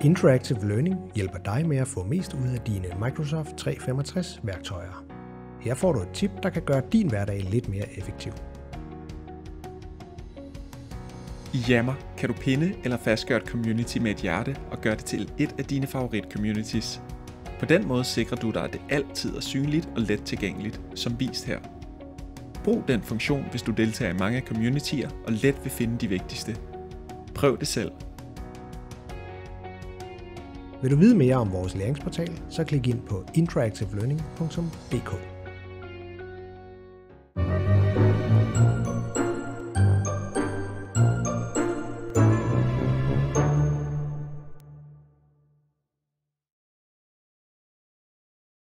Interactive Learning hjælper dig med at få mest ud af dine Microsoft 365 værktøjer. Her får du et tip, der kan gøre din hverdag lidt mere effektiv. I Yammer kan du pinde eller fastgøre et community med et hjerte og gøre det til et af dine favorit communities. På den måde sikrer du dig, at det altid er synligt og let tilgængeligt, som vist her. Brug den funktion, hvis du deltager i mange communitier og let vil finde de vigtigste. Prøv det selv. Vil du vide mere om vores læringsportal, så klik ind på interactivelearning.dk.